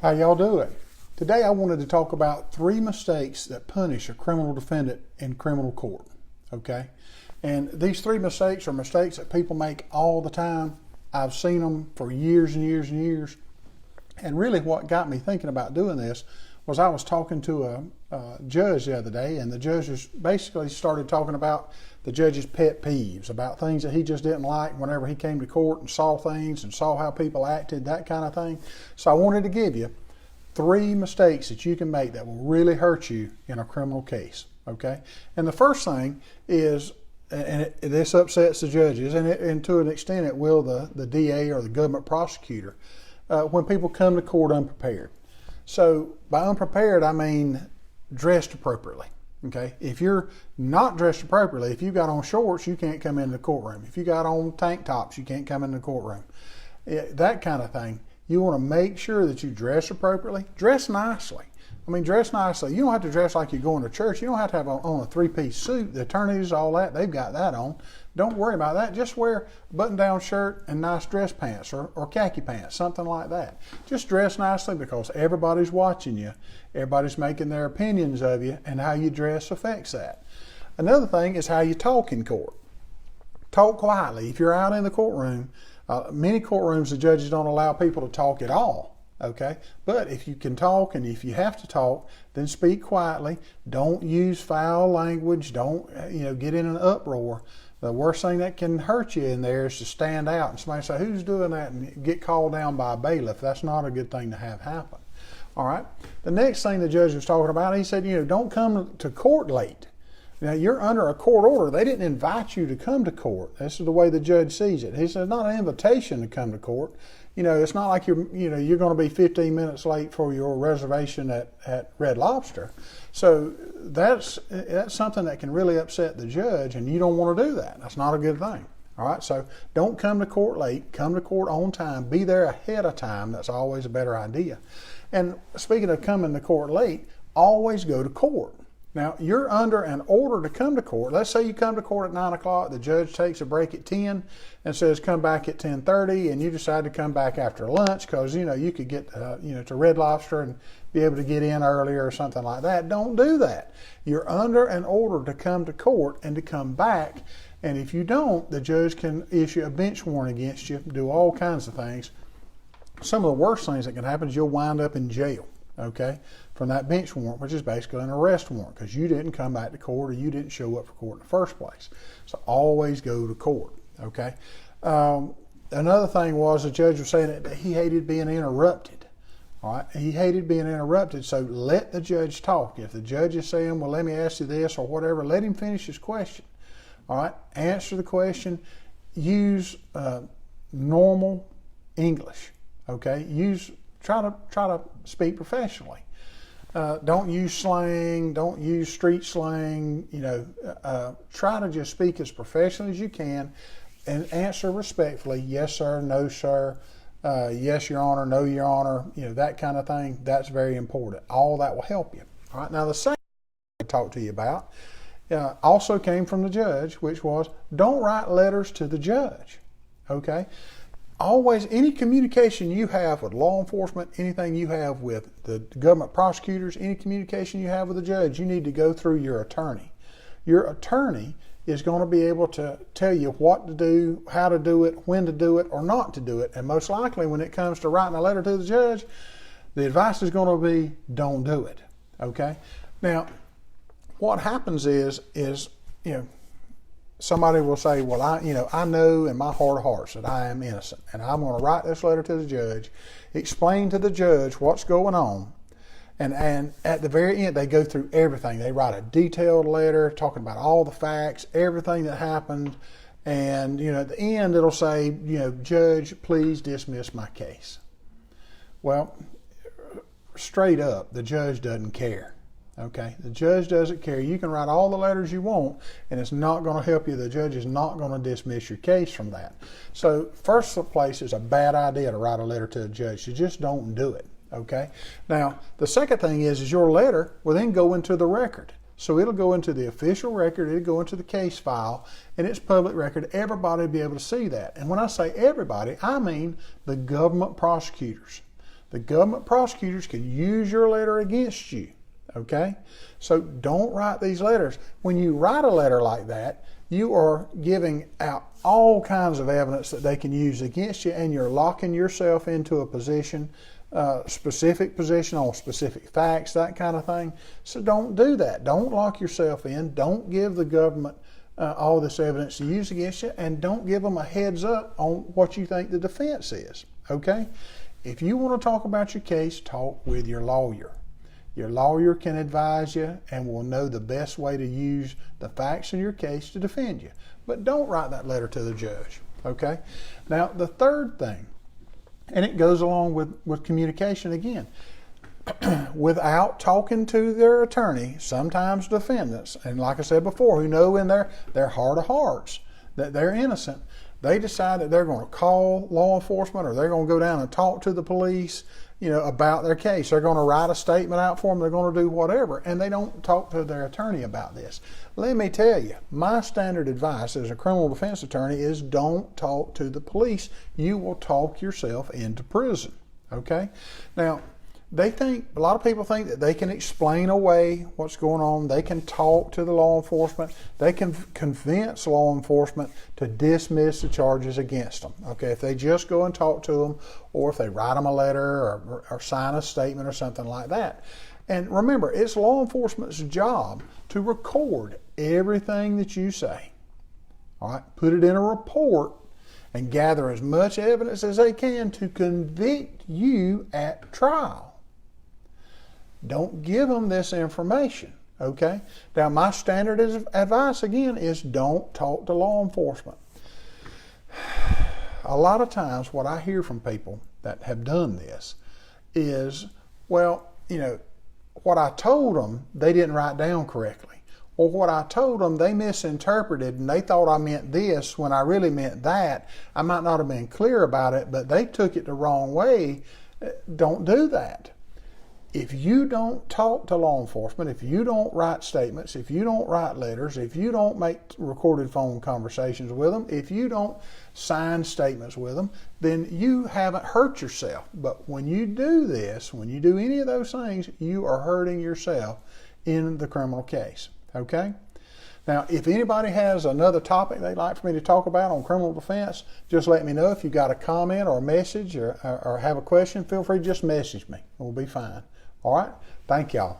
How y'all doing? Today I wanted to talk about 3 mistakes that punish a criminal defendant in criminal court, okay? And these 3 mistakes are mistakes that people make all the time. I've seen them for years and years and years. And really what got me thinking about doing this was I was talking to a judge the other day, and the judge just basically started talking about the judge's pet peeves, about things that he just didn't like whenever he came to court and saw things and saw how people acted, that kind of thing. So I wanted to give you 3 mistakes that you can make that will really hurt you in a criminal case, okay? And the first thing is, and this upsets the judges, and to an extent it will the DA or the government prosecutor, when people come to court unprepared. So by unprepared, I mean dressed appropriately, okay? If you're not dressed appropriately, if you got on shorts, you can't come into the courtroom. If you got on tank tops, you can't come in the courtroom. That kind of thing. You want to make sure that you dress appropriately. Dress nicely. I mean, dress nicely. You don't have to dress like you're going to church. You don't have to have on a 3-piece suit. The attorneys, all that, they've got that on. Don't worry about that. Just wear a button-down shirt and nice dress pants or khaki pants, something like that. Just dress nicely because everybody's watching you. Everybody's making their opinions of you, and how you dress affects that. Another thing is how you talk in court. Talk quietly. If you're out in the courtroom, many courtrooms, the judges don't allow people to talk at all, okay? But if you can talk, and if you have to talk, then speak quietly. Don't use foul language. Don't get in an uproar. The worst thing that can hurt you in there is to stand out and somebody say, who's doing that, and get called down by a bailiff. That's not a good thing to have happen. All right? The next thing the judge was talking about, he said, don't come to court late. Now, you're under a court order. They didn't invite you to come to court. This is the way the judge sees it. He said it's not an invitation to come to court. It's not like you're going to be 15 minutes late for your reservation at Red Lobster. So that's something that can really upset the judge, and you don't want to do that. That's not a good thing. All right, so don't come to court late. Come to court on time. Be there ahead of time. That's always a better idea. And speaking of coming to court late, always go to court. Now, you're under an order to come to court. Let's say you come to court at 9 o'clock, the judge takes a break at 10 and says come back at 10:30, and you decide to come back after lunch because, you could get, to Red Lobster and be able to get in earlier or something like that. Don't do that. You're under an order to come to court and to come back, and if you don't, the judge can issue a bench warrant against you, do all kinds of things. Some of the worst things that can happen is you'll wind up in jail, okay, from that bench warrant, which is basically an arrest warrant because you didn't come back to court or you didn't show up for court in the first place. So always go to court, okay? Another thing was the judge was saying that he hated being interrupted, all right? He hated being interrupted, so let the judge talk. If the judge is saying, well, let me ask you this or whatever, let him finish his question, all right? Answer the question. Use normal English, okay? Try to speak professionally. Don't use slang. Don't use street slang. Try to just speak as professionally as you can, and answer respectfully. Yes, sir. No, sir. Yes, Your Honor. No, Your Honor. That kind of thing. That's very important. All that will help you. All right. Now, the second thing I talked to you about also came from the judge, which was don't write letters to the judge. Okay. Always, any communication you have with law enforcement, anything you have with the government prosecutors, any communication you have with the judge, you need to go through your attorney. Your attorney is going to be able to tell you what to do, how to do it, when to do it, or not to do it. And most likely when it comes to writing a letter to the judge, the advice is going to be don't do it, okay? Now, what happens is somebody will say, well, I know in my heart of hearts that I am innocent, and I'm going to write this letter to the judge, explain to the judge what's going on, and at the very end, they go through everything. They write a detailed letter talking about all the facts, everything that happened, and, at the end, it'll say, Judge, please dismiss my case. Well, straight up, the judge doesn't care. Okay, the judge doesn't care. You can write all the letters you want, and it's not going to help you. The judge is not going to dismiss your case from that. So, first place, it's a bad idea to write a letter to a judge. You just don't do it. Okay. Now, the second thing is your letter will then go into the record. So it'll go into the official record. It'll go into the case file, and it's public record. Everybody will be able to see that. And when I say everybody, I mean the government prosecutors. The government prosecutors can use your letter against you. Okay? So don't write these letters. When you write a letter like that, you are giving out all kinds of evidence that they can use against you, and you're locking yourself into a position, specific position on specific facts, that kind of thing. So don't do that. Don't lock yourself in. Don't give the government all this evidence to use against you, and don't give them a heads up on what you think the defense is. Okay? If you want to talk about your case, talk with your lawyer. Your lawyer can advise you and will know the best way to use the facts in your case to defend you. But don't write that letter to the judge. Okay? Now, the third thing, and it goes along with communication again, without talking to their attorney, sometimes defendants, and like I said before, who know in their heart of hearts that they're innocent, they decide that they're going to call law enforcement, or they're going to go down and talk to the police, about their case. They're going to write a statement out for them. They're going to do whatever, and they don't talk to their attorney about this. Let me tell you, my standard advice as a criminal defense attorney is don't talk to the police. You will talk yourself into prison. Okay? Now, a lot of people think that they can explain away what's going on. They can talk to the law enforcement. They can convince law enforcement to dismiss the charges against them. Okay, if they just go and talk to them, or if they write them a letter or sign a statement or something like that. And remember, it's law enforcement's job to record everything that you say. All right, put it in a report and gather as much evidence as they can to convict you at trial. Don't give them this information, okay? Now, my standard advice, again, is don't talk to law enforcement. A lot of times what I hear from people that have done this is, well, what I told them, they didn't write down correctly. Or what I told them, they misinterpreted, and they thought I meant this when I really meant that. I might not have been clear about it, but they took it the wrong way. Don't do that. If you don't talk to law enforcement, if you don't write statements, if you don't write letters, if you don't make recorded phone conversations with them, if you don't sign statements with them, then you haven't hurt yourself. But when you do this, when you do any of those things, you are hurting yourself in the criminal case. Okay? Now, if anybody has another topic they'd like for me to talk about on criminal defense, just let me know. If you've got a comment or a message or have a question, feel free to just message me. We'll be fine. All right? Thank y'all.